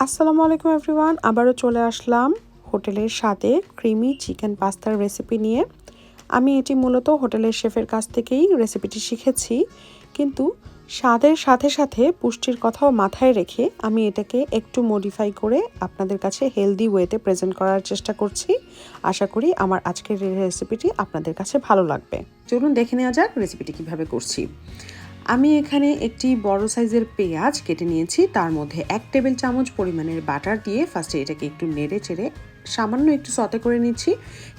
আসসালামু আলাইকুম এভরিওয়ান, আবারও চলে আসলাম হোটেলের স্বাদে ক্রিমি চিকেন পাস্তার রেসিপি নিয়ে। আমি এটি মূলত হোটেলের শেফের কাছ থেকেই রেসিপিটি শিখেছি, কিন্তু স্বাদের সাথে সাথে পুষ্টির কথাও মাথায় রেখে আমি এটাকে একটু মডিফাই করে আপনাদের কাছে হেলদি ওয়েতে প্রেজেন্ট করার চেষ্টা করছি। আশা করি আমার আজকের এই রেসিপিটি আপনাদের কাছে ভালো লাগবে। চলুন দেখে নেওয়া যাক রেসিপিটি কিভাবে করছি। আমি এখানে একটি বড় সাইজের পেঁয়াজ কেটে নিয়েছি, তার মধ্যে 1 টেবিল চামচ পরিমাণের বাটার দিয়ে ফার্স্টে এটাকে একটু নেড়ে চেড়ে সামান্য একটু সতে করে নিচ্ছি।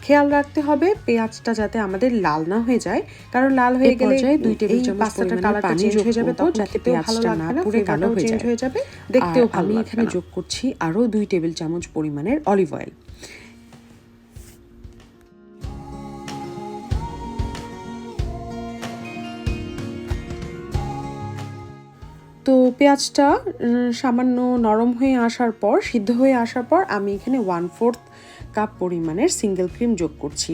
খেয়াল রাখতে হবে পেঁয়াজটা যাতে আমাদের লাল না হয়ে যায়, কারণ লাল হয়ে গেলে 2 টেবিল চামচ পাস্তাটার কালারটা চেঞ্জ হয়ে যাবে, তখন খেতেও ভালো লাগবে না, পুরো কালো হয়ে যাবে, দেখতেও ভালো লাগবে না। আমি এখানে যোগ করছি আরও 2 টেবিল চামচ পরিমাণের অলিভ অয়েল। তো পেঁয়াজটা সামান্য নরম হয়ে আসার পর, সিদ্ধ হয়ে আসার পর আমি এখানে 1/4 কাপ পরিমাণের সিঙ্গেল ক্রিম যোগ করছি।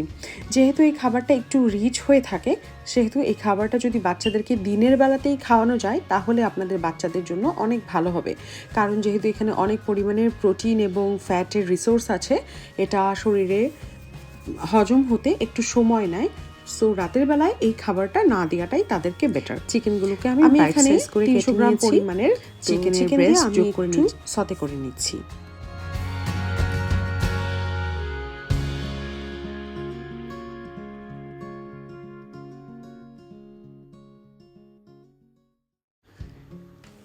যেহেতু এই খাবারটা একটু রিচ হয়ে থাকে, সেহেতু এই খাবারটা যদি বাচ্চাদেরকে দিনের বেলাতেই খাওয়ানো যায় তাহলে আপনাদের বাচ্চাদের জন্য অনেক ভালো হবে, কারণ যেহেতু এখানে অনেক পরিমাণের প্রোটিন এবং ফ্যাটের রিসোর্স আছে, এটা শরীরে হজম হতে একটু সময় নেয়। সো রাতের বেলায় এই খাবারটা না দেওয়াটাই তাদেরকে বেটার। চিকেনগুলোকে আমি এখানে 300 গ্রাম পরিমাণের চিকেনের ব্রেস্ট যোগ করে সতে করে নিচ্ছি।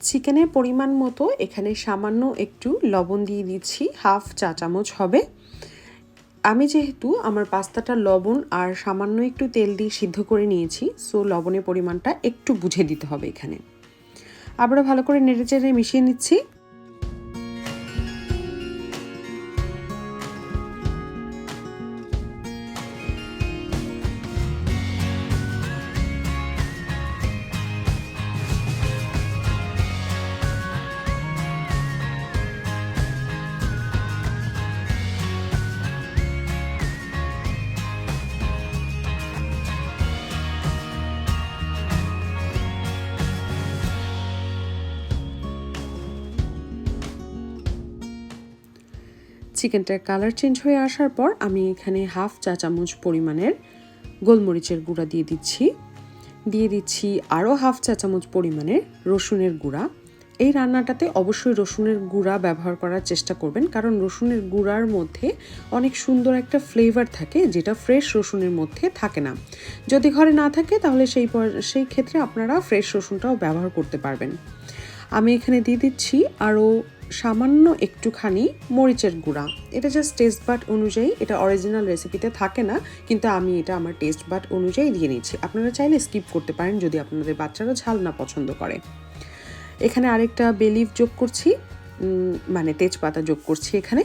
চিকেনের পরিমাণ মতো এখানে সামান্য একটু লবণ দিয়ে দিচ্ছি, 1/2 চা চামচ হবে। আমি যেহেতু আমার পাস্তাটা লবণ আর সামান্য একটু তেল দিয়ে সিদ্ধ করে নিয়েছি, সো লবণের পরিমাণটা একটু বুঝে দিতে হবে এখানে। আবারও ভালো করে নেড়েচেড়ে মিশিয়ে নিচ্ছি। চিকেনটার কালার চেঞ্জ হয়ে আসার পর আমি এখানে 1/2 চা চামচ পরিমাণের গোলমরিচের গুঁড়া দিয়ে দিচ্ছি আরও 1/2 চা চামচ পরিমাণের রসুনের গুঁড়া। এই রান্নাটাতে অবশ্যই রসুনের গুঁড়া ব্যবহার করার চেষ্টা করবেন, কারণ রসুনের গুঁড়ার মধ্যে অনেক সুন্দর একটা ফ্লেভার থাকে, যেটা ফ্রেশ রসুনের মধ্যে থাকে না। যদি ঘরে না থাকে তাহলে সেই ক্ষেত্রে আপনারা ফ্রেশ রসুনটাও ব্যবহার করতে পারবেন। আমি এখানে দিয়ে দিচ্ছি আরও সামান্য একটুখানি মরিচের গুঁড়া। এটা জাস্ট টেস্ট বাট অনুযায়ী, এটা অরিজিনাল রেসিপিতে থাকে না, কিন্তু আমি এটা আমার টেস্ট বাট অনুযায়ী দিয়ে নিচ্ছি। আপনারা চাইলে স্কিপ করতে পারেন যদি আপনাদের বাচ্চারা ঝাল না পছন্দ করে। এখানে আরেকটা বে লিফ যোগ করছি, মানে তেজপাতা যোগ করছি এখানে।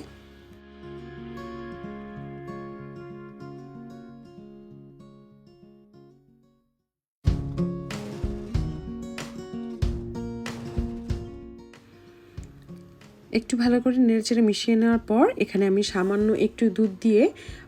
একটু ভালো করে নেড়েচেড়ে মিশিয়ে নেওয়ার পর এখানে আমি সামান্য একটু দুধ দিয়ে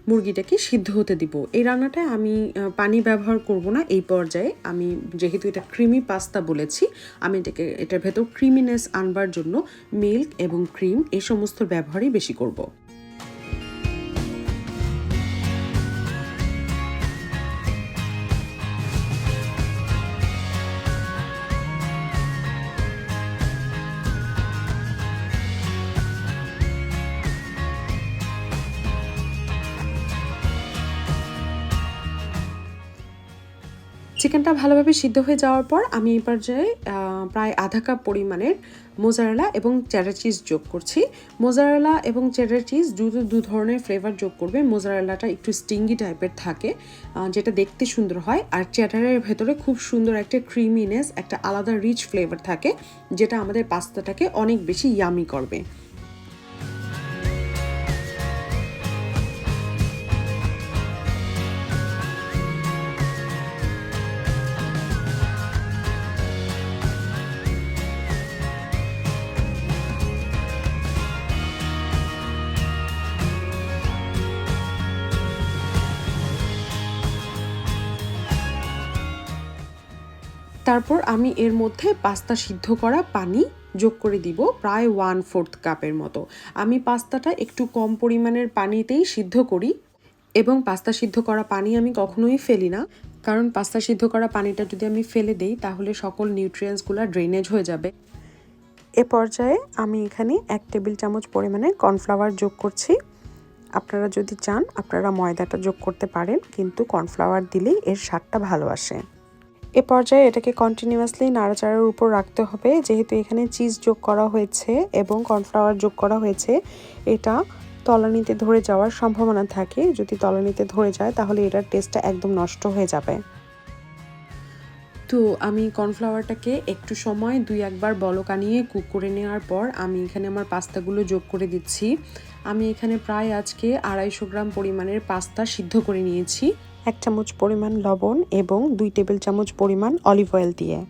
মুরগিটাকে সিদ্ধ হতে দিব। এই রান্নাটায় আমি পানি ব্যবহার করব না এই পর্যায়ে। আমি যেহেতু এটা ক্রিমি পাস্তা বলেছি, আমি এটার ভেতর ক্রিমিনেস আনবার জন্য মিল্ক এবং ক্রিম এই সমস্ত ব্যবহারই বেশি করব। চিকেনটা ভালোভাবে সিদ্ধ হয়ে যাওয়ার পর আমি এই পর্যায়ে প্রায় আধা কাপ পরিমাণের মোজারেলা এবং চেডার চিজ যোগ করছি। মোজারেলা এবং চেডার চিজ দু ধরনের ফ্লেভার যোগ করবে। মোজারেলাটা একটু স্টিঙ্গি টাইপের থাকে, যেটা দেখতে সুন্দর হয়, আর চেডারের ভেতরে খুব সুন্দর একটা ক্রিমিনেস, একটা আলাদা রিচ ফ্লেভার থাকে, যেটা আমাদের পাস্তাটাকে অনেক বেশি ইয়ামি করবে। তারপর আমি এর মধ্যে পাস্তা সিদ্ধ করা পানি যোগ করে দিব প্রায় 1/4 কাপের মতো। আমি পাস্তাটা একটু কম পরিমাণের পানিতেই সিদ্ধ করি এবং পাস্তা সিদ্ধ করা পানি আমি কখনোই ফেলি না, কারণ পাস্তা সিদ্ধ করা পানিটা যদি আমি ফেলে দেই তাহলে সকল নিউট্রিয়েন্টসগুলো ড্রেনেজ হয়ে যাবে। এ পর্যায়ে আমি এখানে 1 টেবিল চামচ পরিমাণে কর্নফ্লাওয়ার যোগ করছি। আপনারা যদি চান আপনারা ময়দাটা যোগ করতে পারেন, কিন্তু কর্নফ্লাওয়ার দিলেই এর স্বাদটা ভালো আসে। এ পর্যায়ে এটাকে কন্টিনিউয়াসলি নাড়াচাড়ার উপর রাখতে হবে, যেহেতু এখানে চিজ যোগ করা হয়েছে এবং কর্নফ্লাওয়ার যোগ করা হয়েছে। এটা তলানিতে ধরে যাওয়ার সম্ভাবনা থাকে, যদি তলানিতে ধরে যায় তাহলে এটার টেস্টটা একদম নষ্ট হয়ে যাবে। তো আমি কর্নফ্লাওয়ারটাকে একটু সময় 2-1 বার বলক আনিয়ে কুক করে নেওয়ার পর আমি এখানে আমার পাস্তাগুলো যোগ করে দিচ্ছি। আমি এখানে প্রায় আজকে 250 গ্রাম পরিমাণের পাস্তা সিদ্ধ করে নিয়েছি 1 চামচ পরিমাণ লবণ এবং 2 টেবিল চামচ পরিমাণ অলিভ অয়েল দিয়ে।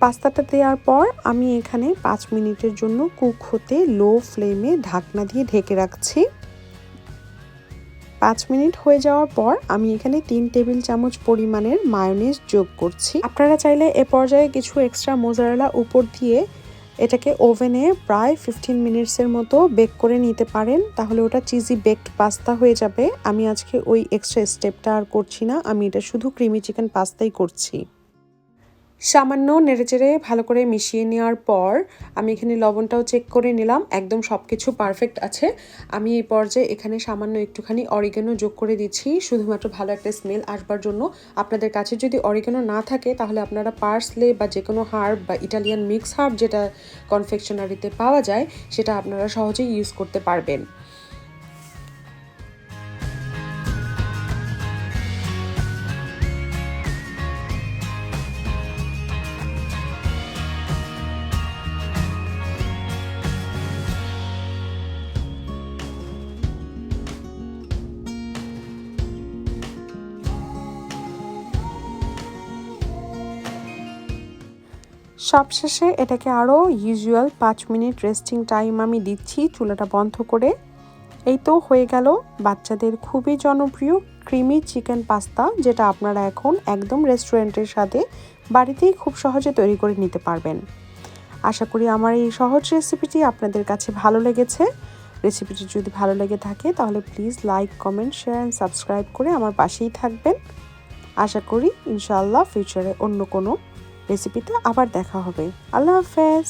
পাস্তাটা দেওয়ার পর আমি এখানে 5 মিনিটের জন্য কুক হতে লো ফ্লেমে ঢাকনা দিয়ে ঢেকে রাখছি। 5 মিনিট হয়ে যাওয়ার পর আমি এখানে 3 টেবিল চামচ পরিমাণের মায়োনিজ যোগ করছি। আপনারা চাইলে এ পর্যায়ে কিছু এক্সট্রা মোজারেলা উপর দিয়ে এটাকে ওভেনে প্রায় 15 মিনিটসের মতো বেক করে নিতে পারেন, তাহলে ওটা চিজি বেকড পাস্তা হয়ে যাবে। আমি আজকে ওই এক্সট্রা স্টেপটা আর করছি না, আমি এটা শুধু ক্রিমি চিকেন পাস্তাই করছি। সামান্য নেড়েচেড়ে ভালো করে মিশিয়ে নেওয়ার পর আমি এখানে লবণটাও চেক করে নিলাম, একদম সব কিছু পারফেক্ট আছে। আমি এই পর্যায়ে এখানে সামান্য একটুখানি অরিগানো যোগ করে দিচ্ছি, শুধুমাত্র ভালো একটা স্মেল আসবার জন্য। আপনাদের কাছে যদি অরিগানো না থাকে তাহলে আপনারা পার্সলে বা যে কোনো হার্ব বা ইটালিয়ান মিক্স হার্ব যেটা কনফেকশনারিতে পাওয়া যায় সেটা আপনারা সহজেই ইউজ করতে পারবেন। সবশেষে এটাকে আরও ইউজুয়াল 5 মিনিট রেস্টিং টাইম আমি দিচ্ছি চুলাটা বন্ধ করে। এই তো হয়ে গেল বাচ্চাদের খুবই জনপ্রিয় ক্রিমি চিকেন পাস্তা, যেটা আপনারা এখন একদম রেস্টুরেন্টের সাথে বাড়িতেই খুব সহজে তৈরি করে নিতে পারবেন। আশা করি আমার এই সহজ রেসিপিটি আপনাদের কাছে ভালো লেগেছে। রেসিপিটি যদি ভালো লেগে থাকে তাহলে please like, comment, share and subscribe করে আমার পাশেই থাকবেন। আশা করি ইনশাআল্লাহ ফিউচারে অন্য কোনো রেসিপিতে আবার দেখা হবে। আল্লাহ হাফেজ।